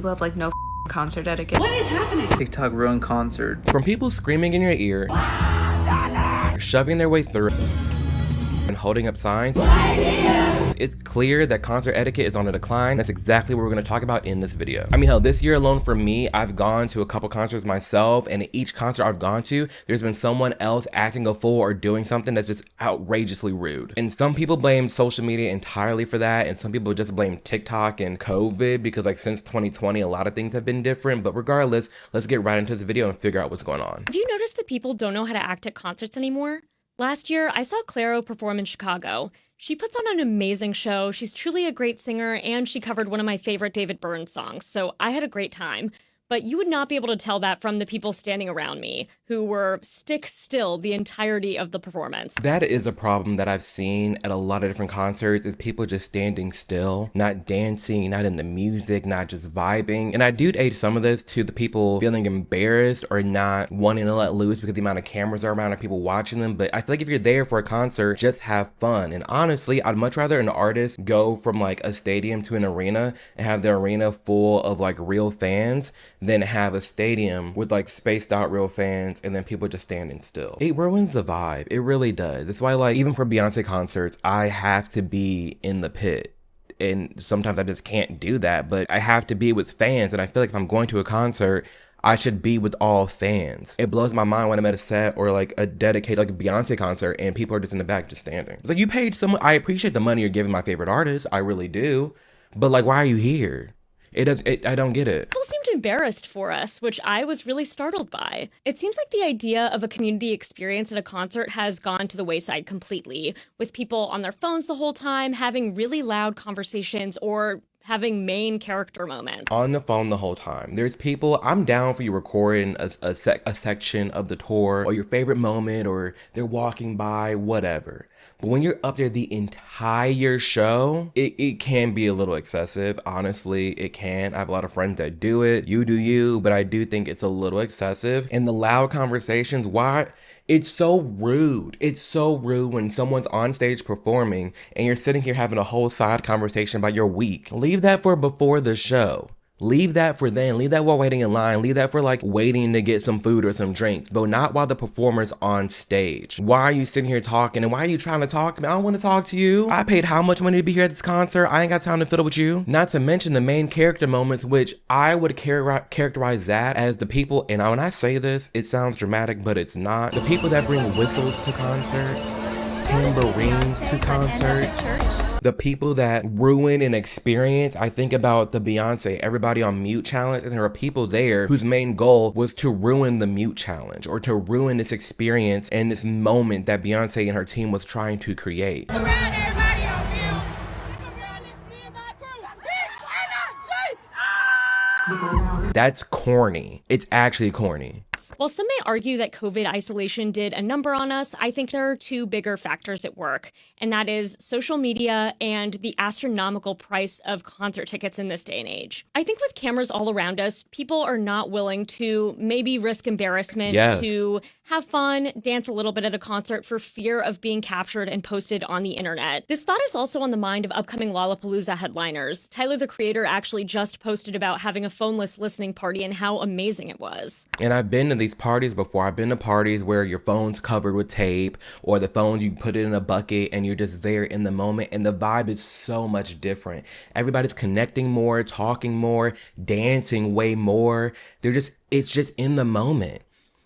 People have like no concert etiquette. What is happening? TikTok ruined concerts. From people screaming in your ear, shoving their way through, and holding up signs. It's clear that concert etiquette is on a decline. That's exactly what we're going to talk about in this video. I mean, hell, this year alone for me, I've gone to a couple concerts myself, and at each concert I've gone to, there's been someone else acting a fool or doing something that's just outrageously rude. And some people blame social media entirely for that, and some people just blame TikTok and COVID because like since 2020, a lot of things have been different. But regardless, let's get right into this video and figure out what's going on. Have you noticed that people don't know how to act at concerts anymore? Last year, I saw Clairo perform in Chicago. She puts on an amazing show, she's truly a great singer, and she covered one of my favorite David Byrne songs, so I had a great time. But you would not be able to tell that from the people standing around me, who were stick still the entirety of the performance. That is a problem that I've seen at a lot of different concerts, is people just standing still, not dancing, not in the music, not just vibing. And I do age some of this to the people feeling embarrassed or not wanting to let loose because the amount of cameras are around and people watching them. But I feel like if you're there for a concert, just have fun. And honestly, I'd much rather an artist go from like a stadium to an arena and have the arena full of like real fans than have a stadium with like spaced out real fans and then people just standing still. It ruins the vibe. It really does. That's why like even for Beyonce concerts, I have to be in the pit. And sometimes I just can't do that, but I have to be with fans. And I feel like if I'm going to a concert, I should be with all fans. It blows my mind when I'm at a set or like a dedicated like a Beyonce concert and people are just in the back just standing. It's like, you paid someone. I appreciate the money you're giving my favorite artist. I really do. But like, why are you here? I don't get it. People seemed embarrassed for us, which I was really startled by. It seems like the idea of a community experience at a concert has gone to the wayside completely, with people on their phones the whole time, having really loud conversations, or having main character moments. On the phone the whole time. There's people, I'm down for you recording a section of the tour or your favorite moment, or they're walking by, whatever. But when you're up there the entire show, it can be a little excessive. Honestly, it can. I have a lot of friends that do it. You do you, but I do think it's a little excessive. And the loud conversations, why? It's so rude. It's so rude when someone's on stage performing and you're sitting here having a whole side conversation about your week. Leave that for before the show. Leave that for then. Leave that while waiting in line. Leave that for like waiting to get some food or some drinks, but not while the performer's on stage. Why are you sitting here talking, and why are you trying to talk to me? I don't want to talk to you. I paid how much money to be here at this concert? I ain't got time to fiddle with you. Not to mention the main character moments, which I would characterize that as the people, and when I say this, it sounds dramatic, but it's not. The people that bring whistles to concerts, tambourines to concerts. The people that ruin an experience. I think about the Beyonce Everybody on Mute challenge, and there are people there whose main goal was to ruin the mute challenge or to ruin this experience and this moment that Beyonce and her team was trying to create. Around everybody on mute. Look around, it's me and my crew. Energy! That's corny. It's actually corny. While some may argue that COVID isolation did a number on us, I think there are two bigger factors at work, and that is social media and the astronomical price of concert tickets in this day and age. I think with cameras all around us, people are not willing to maybe risk embarrassment, to have fun, dance a little bit at a concert for fear of being captured and posted on the internet. This thought is also on the mind of upcoming Lollapalooza headliners. Tyler, the Creator, actually just posted about having a phoneless listening party and how amazing it was. And I've been to these parties before. I've been to parties where your phone's covered with tape, or the phone, you put it in a bucket and you're just there in the moment, and the vibe is so much different. Everybody's connecting more, talking more, dancing way more. It's just in the moment.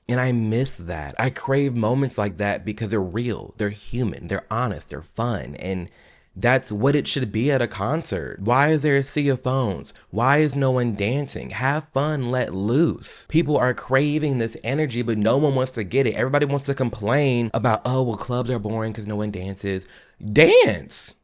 And I miss that. I crave moments like that because they're real, they're human, they're honest, they're fun, and that's what it should be at a concert. Why is there a sea of phones? Why is no one dancing? Have fun, let loose. People are craving this energy, but no one wants to get it. Everybody wants to complain about, oh, well, clubs are boring because no one dances. Dance!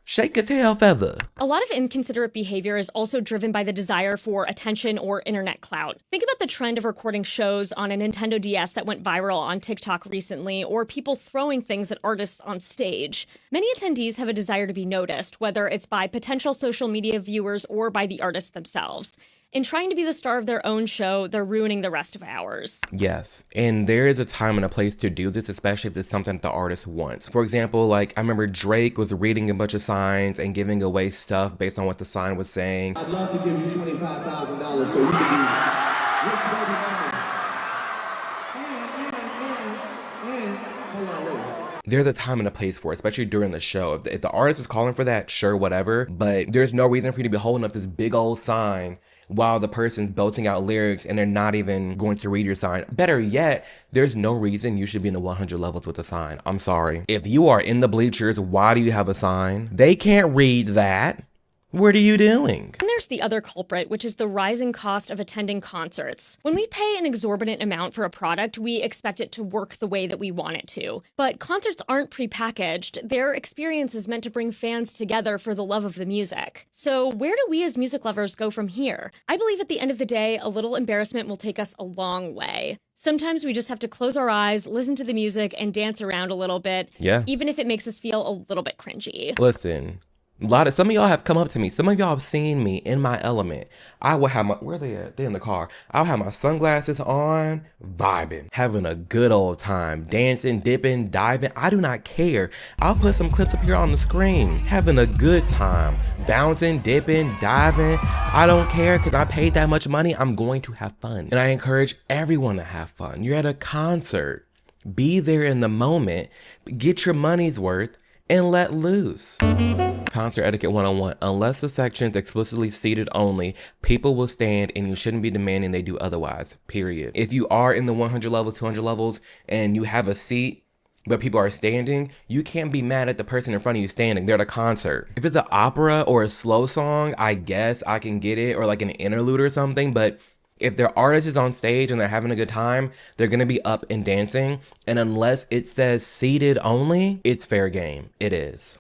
Shake a tail feather. A lot of inconsiderate behavior is also driven by the desire for attention or internet clout. Think about the trend of recording shows on a Nintendo DS that went viral on TikTok recently, or people throwing things at artists on stage. Many attendees have a desire to be noticed, whether it's by potential social media viewers or by the artists themselves. In trying to be the star of their own show, they're ruining the rest of ours. Yes, and there is a time and a place to do this, especially if it's something that the artist wants. For example, like I remember Drake was reading a bunch of signs and giving away stuff based on what the sign was saying. I'd love to give you $25,000 so you can be rich baby mama. And, hold on, wait. There's a time and a place for it, especially during the show. If the artist is calling for that, sure, whatever. But there's no reason for you to be holding up this big old sign while the person's belting out lyrics and they're not even going to read your sign. Better yet, there's no reason you should be in the 100 levels with a sign. I'm sorry. If you are in the bleachers, why do you have a sign? They can't read that. What are you doing? And there's the other culprit, which is the rising cost of attending concerts. When we pay an exorbitant amount for a product, we expect it to work the way that we want it to. But concerts aren't prepackaged. Their experience is meant to bring fans together for the love of the music. So where do we as music lovers go from here? I believe at the end of the day, a little embarrassment will take us a long way. Sometimes we just have to close our eyes, listen to the music, and dance around a little bit. Yeah. Even if it makes us feel a little bit cringy. Listen. Some of y'all have come up to me. Some of y'all have seen me in my element. I will have where they at? They're in the car. I'll have my sunglasses on, vibing, having a good old time, dancing, dipping, diving. I do not care. I'll put some clips up here on the screen, having a good time, bouncing, dipping, diving. I don't care because I paid that much money. I'm going to have fun. And I encourage everyone to have fun. You're at a concert. Be there in the moment, get your money's worth, and let loose. Concert etiquette 101. Unless the section's explicitly seated only, people will stand and you shouldn't be demanding they do otherwise, period. If you are in the 100 levels, 200 levels, and you have a seat, but people are standing, you can't be mad at the person in front of you standing. They're at a concert. If it's an opera or a slow song, I guess I can get it, or like an interlude or something, but if their artist is on stage and they're having a good time, they're gonna be up and dancing. And unless it says seated only, it's fair game. It is.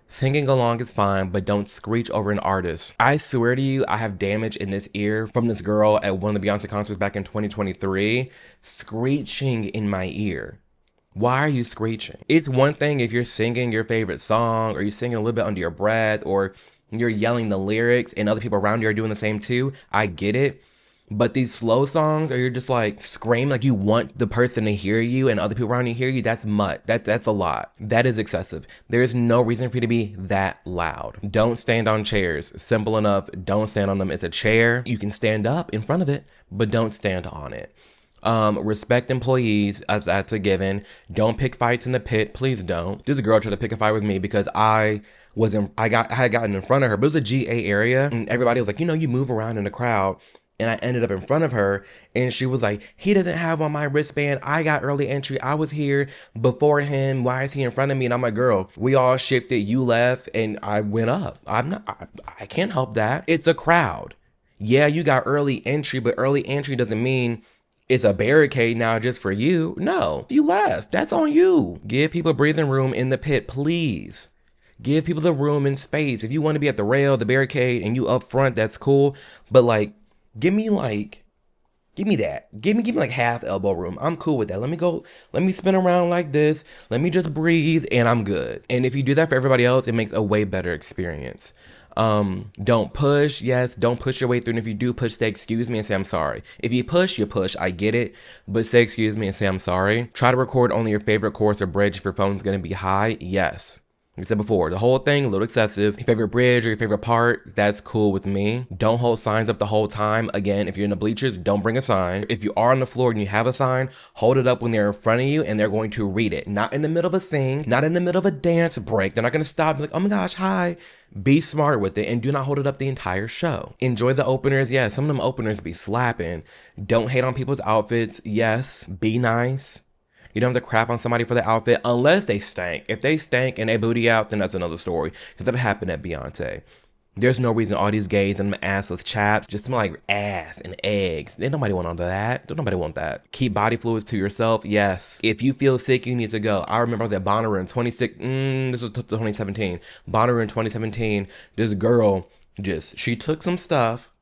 Singing along is fine, but don't screech over an artist. I swear to you, I have damage in this ear from this girl at one of the Beyonce concerts back in 2023, screeching in my ear. Why are you screeching? It's one thing if you're singing your favorite song, or you're singing a little bit under your breath, or you're yelling the lyrics and other people around you are doing the same too. I get it. But these slow songs, or you're just like scream like you want the person to hear you and other people around you hear you, that's mutt. That's a lot. That is excessive. There is no reason for you to be that loud. Don't stand on chairs. Simple enough. Don't stand on them. It's a chair. You can stand up in front of it, but don't stand on it. Respect employees, as that's a given. Don't pick fights in the pit. Please don't. This girl tried to pick a fight with me because I had gotten in front of her, but it was a GA area and everybody was like, you move around in the crowd. And I ended up in front of her and she was like, he doesn't have on my wristband. I got early entry. I was here before him. Why is he in front of me? And I'm like, girl, we all shifted. You left and I went up. I can't help that. It's a crowd. Yeah, you got early entry, but early entry doesn't mean it's a barricade now just for you. No, you left. That's on you. Give people breathing room in the pit, please. Give people the room and space. If you want to be at the rail, the barricade, and you up front, that's cool. But like, give me that. Give me like half elbow room. I'm cool with that. Let me spin around like this. Let me just breathe and I'm good. And if you do that for everybody else, it makes a way better experience. Don't push. Yes, don't push your way through. And if you do push, say excuse me and say I'm sorry. If you push, I get it. But say excuse me and say I'm sorry. Try to record only your favorite chorus or bridge if your phone's going to be high. Yes. Like I said before, the whole thing, a little excessive. Your favorite bridge or your favorite part, that's cool with me. Don't hold signs up the whole time. Again, if you're in the bleachers, don't bring a sign. If you are on the floor and you have a sign, hold it up when they're in front of you and they're going to read it. Not in the middle of a sing, not in the middle of a dance break. They're not going to stop and be like, oh my gosh, hi. Be smart with it and do not hold it up the entire show. Enjoy the openers. Yeah, some of them openers be slapping. Don't hate on people's outfits. Yes, be nice. You don't have to crap on somebody for the outfit unless they stank. If they stank and they booty out, then that's another story. Because that happened at Beyonce. There's no reason all these gays and assless chaps just smell like ass and eggs. Ain't nobody want that. Don't nobody want that. Keep body fluids to yourself. Yes. If you feel sick, you need to go. I remember that Bonnaroo in 2017. Bonnaroo in 2017, this girl she took some stuff.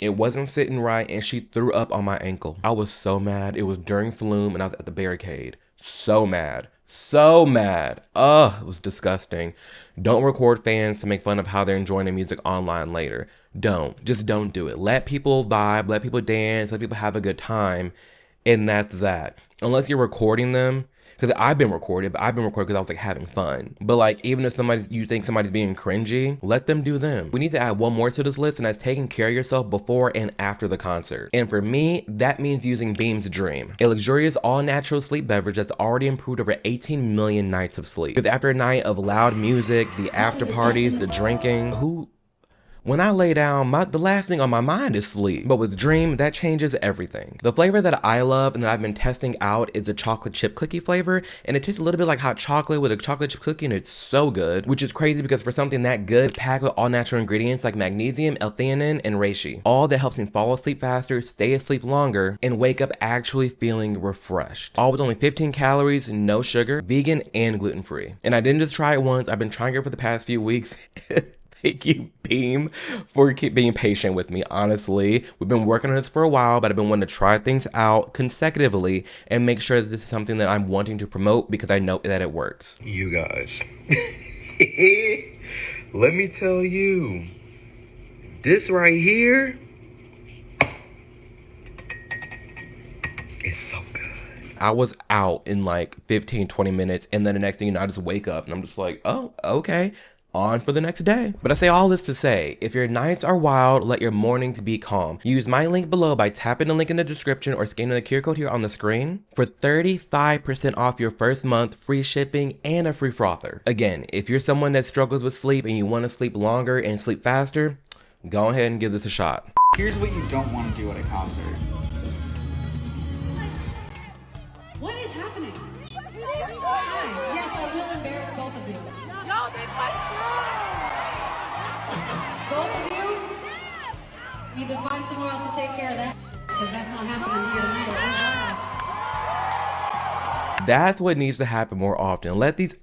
It wasn't sitting right and she threw up on my ankle. I was so mad. It was during Flume and I was at the barricade. So mad. So mad. Ugh, it was disgusting. Don't record fans to make fun of how they're enjoying the music online later. Just don't do it. Let people vibe, let people dance, let people have a good time, and that's that. Unless you're recording them, because I've been recorded, but I've been recorded because I was like having fun. But like, even if you think somebody's being cringy, let them do them. We need to add one more to this list, and that's taking care of yourself before and after the concert. And for me, that means using Beam's Dream, a luxurious all-natural sleep beverage that's already improved over 18 million nights of sleep. Because after a night of loud music, the after parties, the drinking, when I lay down, the last thing on my mind is sleep. But with Dream, that changes everything. The flavor that I love and that I've been testing out is a chocolate chip cookie flavor, and it tastes a little bit like hot chocolate with a chocolate chip cookie, and it's so good, which is crazy because for something that good, packed with all natural ingredients like magnesium, L-theanine, and reishi, all that helps me fall asleep faster, stay asleep longer, and wake up actually feeling refreshed. All with only 15 calories, no sugar, vegan, and gluten-free. And I didn't just try it once, I've been trying it for the past few weeks. Thank you, Beam, for being patient with me, honestly. We've been working on this for a while, but I've been wanting to try things out consecutively and make sure that this is something that I'm wanting to promote because I know that it works. You guys, let me tell you, this right here is so good. I was out in like 15, 20 minutes, and then the next thing you know, I just wake up and I'm just like, oh, okay. On for the next day. But I say all this to say, if your nights are wild, let your mornings be calm. Use my link below by tapping the link in the description or scanning the QR code here on the screen for 35% off your first month, free shipping, and a free frother. Again, if you're someone that struggles with sleep and you want to sleep longer and sleep faster, go ahead and give this a shot. Here's what you don't want to do at a concert. What is happening? Hi. Yes, I will embarrass both of you. No, they pushed Both of you need to find somewhere else to take care of that, because that's not happening here tonight. That's what needs to happen more often.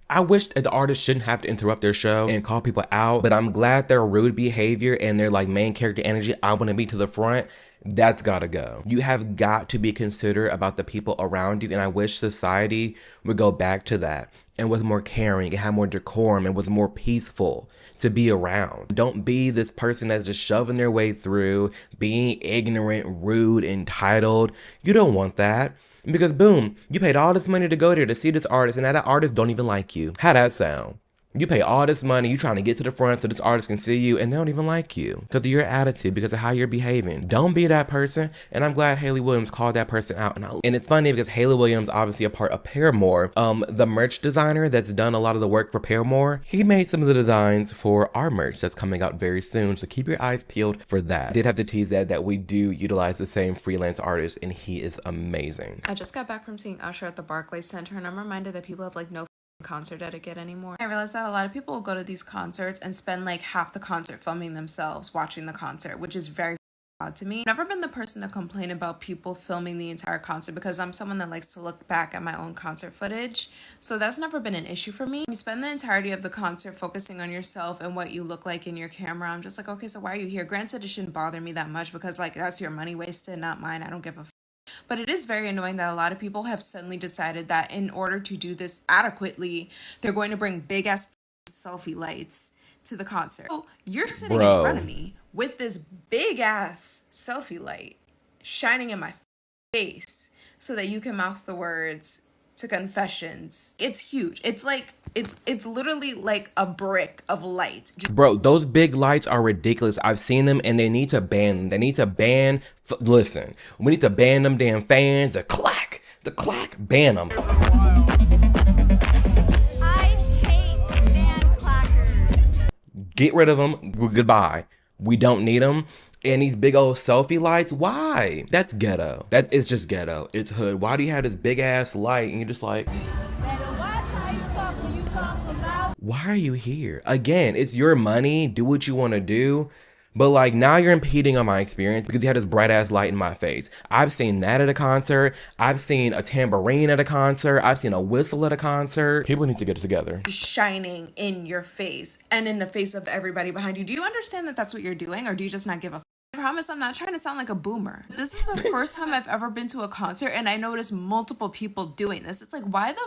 I wish the artists shouldn't have to interrupt their show and call people out, but I'm glad their rude behavior and their like main character energy, I want to be to the front, that's gotta go. You have got to be considerate about the people around you, and I wish society would go back to that and was more caring and had more decorum and was more peaceful to be around. Don't be this person that's just shoving their way through, being ignorant, rude, entitled. You don't want that. Because boom, you paid all this money to go there to see this artist, and now that artist don't even like you. How that sound? You pay all this money, you trying to get to the front so this artist can see you, and they don't even like you because of your attitude, because of how you're behaving. Don't be that person. And I'm glad Hayley Williams called that person out. And it's funny because Hayley Williams, obviously a part of Paramore, the merch designer that's done a lot of the work for Paramore, he made some of the designs for our merch that's coming out very soon. So keep your eyes peeled for that. I did have to tease that we do utilize the same freelance artist, and he is amazing. I just got back from seeing Usher at the Barclays Center, and I'm reminded that people have like no concert etiquette anymore. I realized that a lot of people will go to these concerts and spend like half the concert filming themselves watching the concert, which is very odd to me. I've never been the person to complain about people filming the entire concert because I'm someone that likes to look back at my own concert footage, so that's never been an issue for me. You spend the entirety of the concert focusing on yourself and what you look like in your camera. I'm just like, okay, so why are you here? Granted, it shouldn't bother me that much because like that's your money wasted, not mine. I don't give a but it is very annoying that a lot of people have suddenly decided that in order to do this adequately, they're going to bring big ass selfie lights to the concert. So you're sitting in front of me with this big ass selfie light shining in my face so that you can mouth the words to confessions. It's huge. It's like it's literally like a brick of light. Bro, those big lights are ridiculous. I've seen them, and they need to ban them. They need to ban listen, we need to ban them damn fans. The clack, ban them. I hate fan clackers. Get rid of them. Goodbye. We don't need them. And these big old selfie lights, why? That's ghetto. That is just ghetto. It's hood. Why do you have this big ass light and you're just like, why are you here? Again, it's your money. Do what you want to do. But like now you're impeding on my experience because you had this bright ass light in my face. I've seen that at a concert. I've seen a tambourine at a concert. I've seen a whistle at a concert. People need to get it together. Shining in your face and in the face of everybody behind you. Do you understand that that's what you're doing, or do you just not give a I promise I'm not trying to sound like a boomer. This is the first time I've ever been to a concert and I noticed multiple people doing this. It's like, why the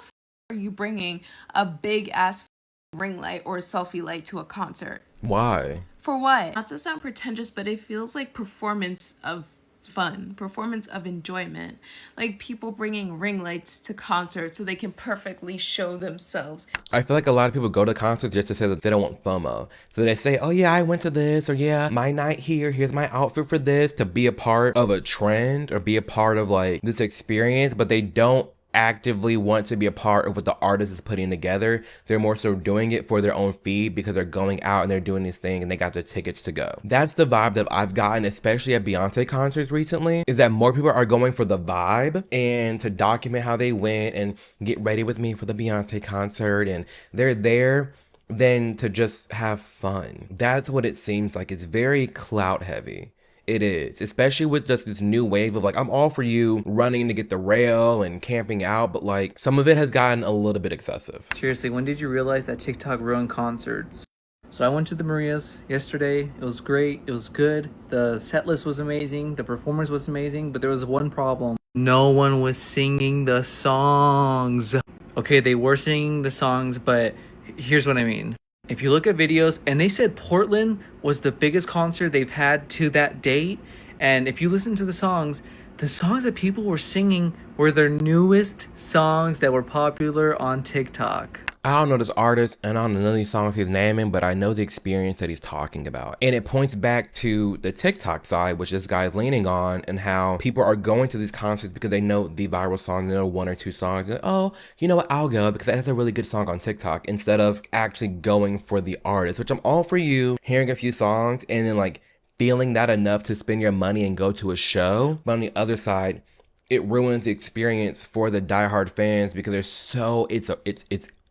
are you bringing a big ass ring light or a selfie light to a concert. Why? For what? Not to sound pretentious, but it feels like performance of fun, performance of enjoyment. Like people bringing ring lights to concerts so they can perfectly show themselves. I feel like a lot of people go to concerts just to say that they don't want FOMO. So they say, oh yeah, I went to this, or yeah, my night here, here's my outfit for this, to be a part of a trend or be a part of like this experience, but they don't actively want to be a part of what the artist is putting together. They're more so doing it for their own feed because they're going out and they're doing this thing and they got the tickets to go. That's the vibe that I've gotten, especially at Beyonce concerts recently, is that more people are going for the vibe and to document how they went and get ready with me for the Beyonce concert, and they're there than to just have fun. That's what it seems like. It's very clout heavy. It is, especially with just this new wave of like, I'm all for you running to get the rail and camping out, but like some of it has gotten a little bit excessive. Seriously, when did you realize that TikTok ruined concerts? So I went to the Marias yesterday. It was great. It was good. The set list was amazing. The performance was amazing, but there was one problem. No one was singing the songs. Okay, they were singing the songs, but here's what I mean. If you look at videos, and they said Portland was the biggest concert they've had to that date, and if you listen to the songs that people were singing were their newest songs that were popular on TikTok. I don't know this artist and I don't know none of these songs he's naming, but I know the experience that he's talking about. And it points back to the TikTok side, which this guy is leaning on, and how people are going to these concerts because they know the viral song, they know one or two songs. And, oh, you know what, I'll go because that's a really good song on TikTok, instead of actually going for the artist, which I'm all for you hearing a few songs and then like feeling that enough to spend your money and go to a show. But on the other side, it ruins the experience for the diehard fans because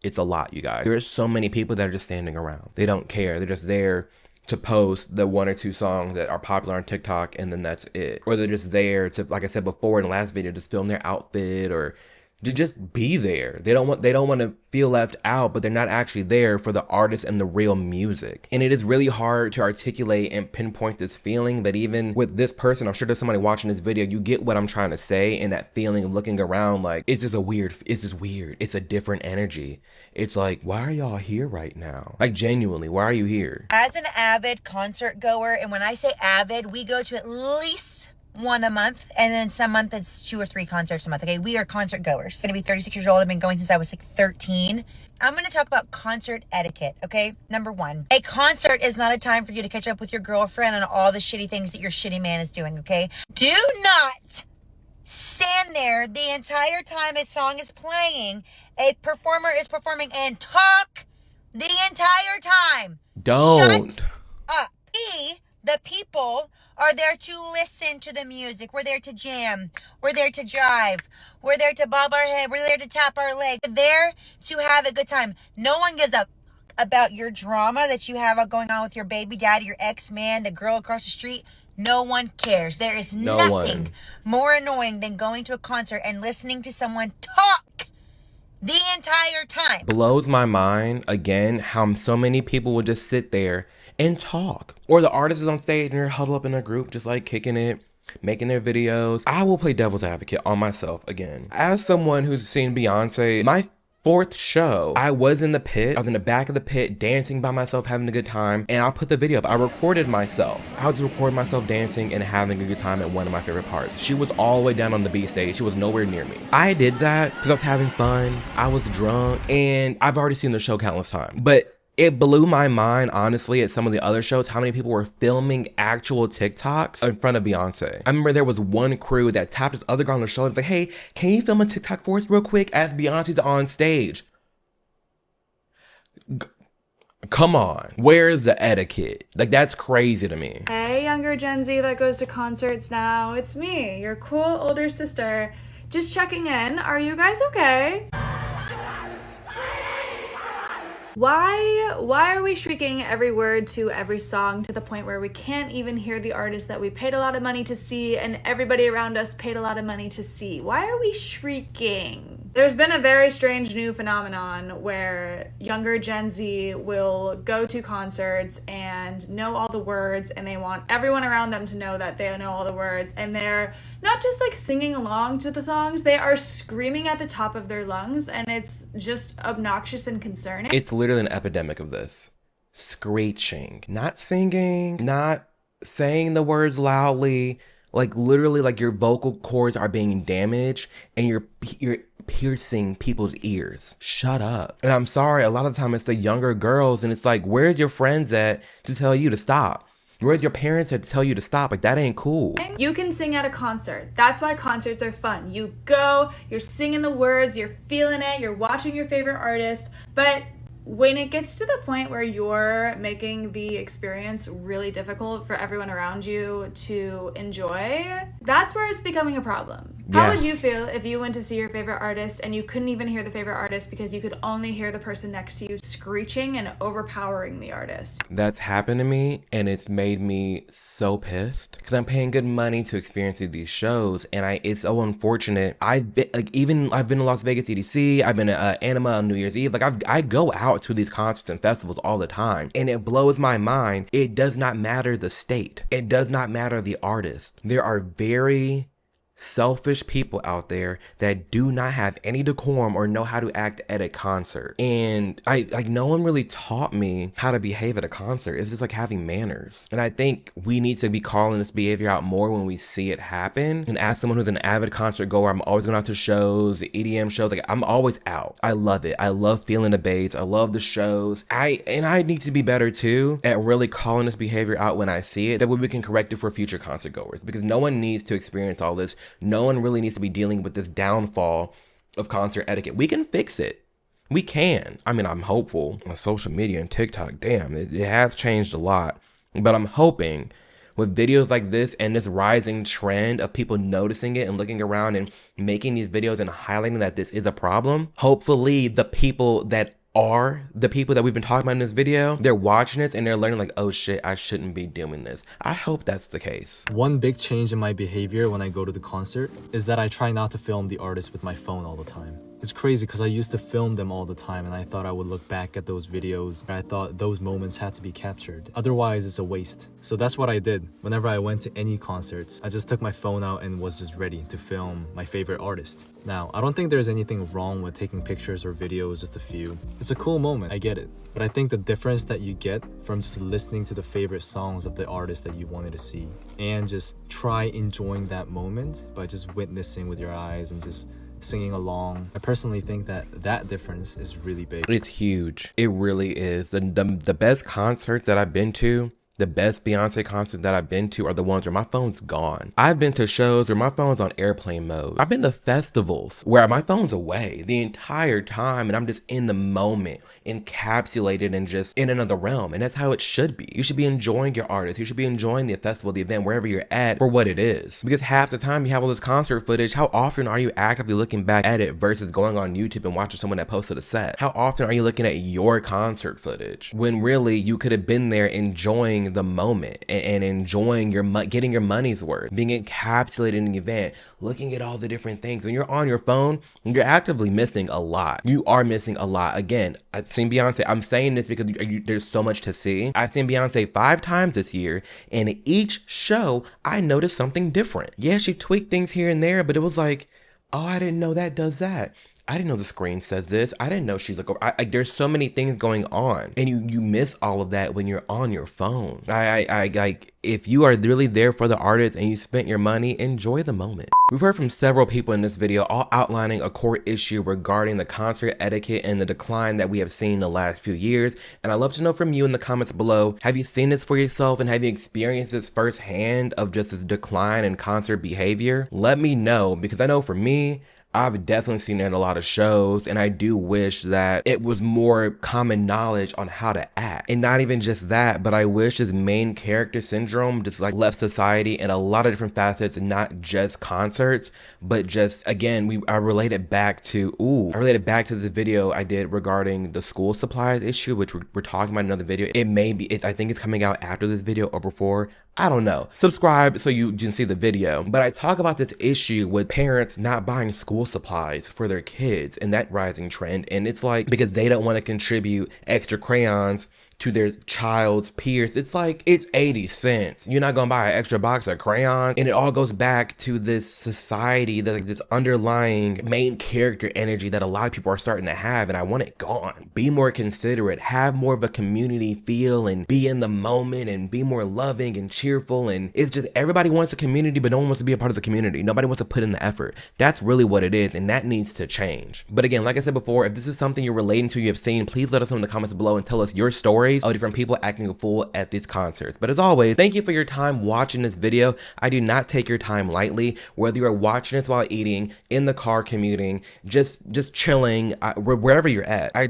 it's a lot, you guys. There's so many people that are just standing around. They don't care. They're just there to post the one or two songs that are popular on TikTok, and then that's it. Or they're just there to, like I said before in the last video, just film their outfit or to just be there. They don't want to feel left out, but they're not actually there for the artist and the real music. And it is really hard to articulate and pinpoint this feeling, but even with this person, I'm sure there's somebody watching this video, you get what I'm trying to say, and that feeling of looking around like, it's just weird. It's a different energy. It's like, why are y'all here right now? Like genuinely, why are you here? As an avid concert goer, and when I say avid, we go to at least one a month, and then some month it's 2 or 3 concerts a month. Okay, we are concert goers. I'm gonna be 36 years old. I've been going since I was like 13. I'm gonna talk about concert etiquette. Okay, number 1, a concert is not a time for you to catch up with your girlfriend on all the shitty things that your shitty man is doing. Okay, do not stand there the entire time a song is playing, a performer is performing, and talk the entire time. Don't. Shut up. The people are there to listen to the music. We're there to jam. We're there to drive. We're there to bob our head. We're there to tap our leg. We're there to have a good time. No one gives up about your drama that you have going on with your baby daddy, your ex-man, the girl across the street. No one cares. There is nothing more annoying than going to a concert and listening to someone talk the entire time. Blows my mind, again, how so many people will just sit there and talk. Or the artist is on stage and they're huddled up in a group, just like kicking it, making their videos. I will play devil's advocate on myself again. As someone who's seen Beyonce, my 4th show, I was in the pit. I was in the back of the pit, dancing by myself, having a good time. And I'll put the video up. I recorded myself. I was recording myself dancing and having a good time at one of my favorite parts. She was all the way down on the B stage. She was nowhere near me. I did that because I was having fun. I was drunk, and I've already seen the show countless times. But it blew my mind, honestly, at some of the other shows, how many people were filming actual TikToks in front of Beyonce. I remember there was one crew that tapped this other girl on the shoulder and was like, hey, can you film a TikTok for us real quick as Beyonce's on stage? Come on, where's the etiquette? Like, that's crazy to me. Hey, younger Gen Z that goes to concerts now. It's me, your cool older sister. Just checking in. Are you guys okay? Why are we shrieking every word to every song to the point where we can't even hear the artist that we paid a lot of money to see and everybody around us paid a lot of money to see? Why are we shrieking? There's been a very strange new phenomenon where younger Gen Z will go to concerts and know all the words, and they want everyone around them to know that they know all the words, and they're not just like singing along to the songs, they are screaming at the top of their lungs, and it's just obnoxious and concerning. It's literally an epidemic of this. Screeching, not singing, not saying the words loudly, like literally like your vocal cords are being damaged and you're piercing people's ears. Shut up. And I'm sorry, a lot of the time it's the younger girls, and it's like, where's your friends at to tell you to stop? Where's your parents at to tell you to stop? Like, that ain't cool. You can sing at a concert. That's why concerts are fun. You go, you're singing the words, you're feeling it, you're watching your favorite artist, but when it gets to the point where you're making the experience really difficult for everyone around you to enjoy, that's where it's becoming a problem. How would you feel if you went to see your favorite artist and you couldn't even hear the favorite artist because you could only hear the person next to you screeching and overpowering the artist? That's happened to me, and it's made me so pissed because I'm paying good money to experience these shows, and it's so unfortunate. I've been to Las Vegas EDC, I've been to Anima on New Year's Eve. Like, I go out to these concerts and festivals all the time, and it blows my mind. It does not matter the state. It does not matter the artist. There are very selfish people out there that do not have any decorum or know how to act at a concert. And no one really taught me how to behave at a concert. It's just like having manners. And I think we need to be calling this behavior out more when we see it happen. And as someone who's an avid concert goer, I'm always going out to shows, EDM shows. Like, I'm always out. I love it. I love feeling the bass. I love the shows. I need to be better too at really calling this behavior out when I see it. That way we can correct it for future concert goers, because no one needs to experience all this. No one really needs to be dealing with this downfall of concert etiquette. We can fix it. We can. I mean, I'm hopeful. On social media and TikTok, damn, it has changed a lot. But I'm hoping with videos like this and this rising trend of people noticing it and looking around and making these videos and highlighting that this is a problem, hopefully the people that are the people that we've been talking about in this video, they're watching this and they're learning like, oh shit, I shouldn't be doing this. I hope that's the case. One big change in my behavior when I go to the concert is that I try not to film the artist with my phone all the time. It's crazy because I used to film them all the time, and I thought I would look back at those videos and I thought those moments had to be captured. Otherwise, it's a waste. So that's what I did. Whenever I went to any concerts, I just took my phone out and was just ready to film my favorite artist. Now, I don't think there's anything wrong with taking pictures or videos, just a few. It's a cool moment, I get it. But I think the difference that you get from just listening to the favorite songs of the artist that you wanted to see and just try enjoying that moment by just witnessing with your eyes and just singing along. I personally think that difference is really big. It's huge. It really is. The best concerts that I've been to, the best Beyonce concerts that I've been to are the ones where my phone's gone. I've been to shows where my phone's on airplane mode. I've been to festivals where my phone's away the entire time and I'm just in the moment, encapsulated and just in another realm. And that's how it should be. You should be enjoying your artist. You should be enjoying the festival, the event, wherever you're at for what it is. Because half the time you have all this concert footage, how often are you actively looking back at it versus going on YouTube and watching someone that posted a set? How often are you looking at your concert footage when really you could have been there enjoying the moment and enjoying getting your money's worth, being encapsulated in the event, looking at all the different things. When you're on your phone, you're actively missing a lot. You are missing a lot. Again, I've seen Beyonce. I'm saying this because there's so much to see. I've seen Beyonce 5 times this year, and each show I noticed something different. Yeah, she tweaked things here and there, but it was like, oh, I didn't know that does that. I didn't know the screen says this. I didn't know she's like, there's so many things going on, and you miss all of that when you're on your phone. If you are really there for the artist and you spent your money, enjoy the moment. We've heard from several people in this video, all outlining a core issue regarding the concert etiquette and the decline that we have seen in the last few years. And I'd love to know from you in the comments below, have you seen this for yourself and have you experienced this firsthand of just this decline in concert behavior? Let me know, because I know for me, I've definitely seen it in a lot of shows, and I do wish that it was more common knowledge on how to act. And not even just that, but I wish this main character syndrome just like left society in a lot of different facets, not just concerts, but just, again, I related back to the video I did regarding the school supplies issue, which we're talking about in another video. I think it's coming out after this video or before. I don't know. Subscribe so you can see the video. But I talk about this issue with parents not buying school supplies for their kids and that rising trend. And it's like, because they don't want to contribute extra crayons to their child's peers. It's like, it's 80 cents. You're not gonna buy an extra box of crayons. And it all goes back to this society, that like this underlying main character energy that a lot of people are starting to have, and I want it gone. Be more considerate, have more of a community feel, and be in the moment, and be more loving and cheerful. And it's just, everybody wants a community, but no one wants to be a part of the community. Nobody wants to put in the effort. That's really what it is, and that needs to change. But again, like I said before, if this is something you're relating to, you have seen, please let us know in the comments below and tell us your stories of different people acting a fool at these concerts. But as always, thank you for your time watching this video. I do not take your time lightly, whether you are watching this while eating, in the car commuting, just chilling, wherever you're at. I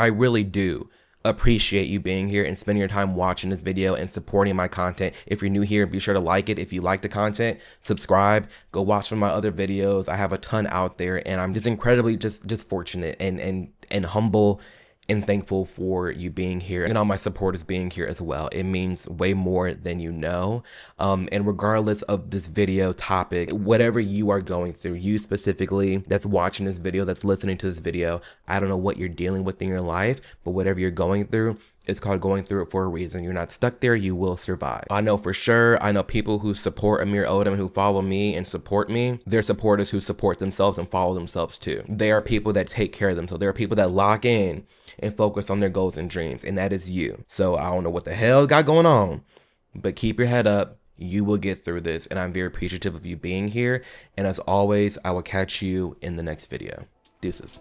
really do appreciate you being here and spending your time watching this video and supporting my content. If you're new here, be sure to like it. If you like the content, subscribe, go watch some of my other videos. I have a ton out there, and I'm just incredibly just fortunate and humble and thankful for you being here and all my supporters being here as well. It means way more than you know. And regardless of this video topic, whatever you are going through, you specifically that's watching this video, that's listening to this video, I don't know what you're dealing with in your life, but whatever you're going through, it's called going through it for a reason. You're not stuck there. You will survive. I know for sure. I know people who support Amir Odom, who follow me and support me. They're supporters who support themselves and follow themselves too. They are people that take care of themselves. There are people that lock in and focus on their goals and dreams, and that is you. So I don't know what the hell got going on, but keep your head up. You will get through this, and I'm very appreciative of you being here. And as always, I will catch you in the next video. Deuces.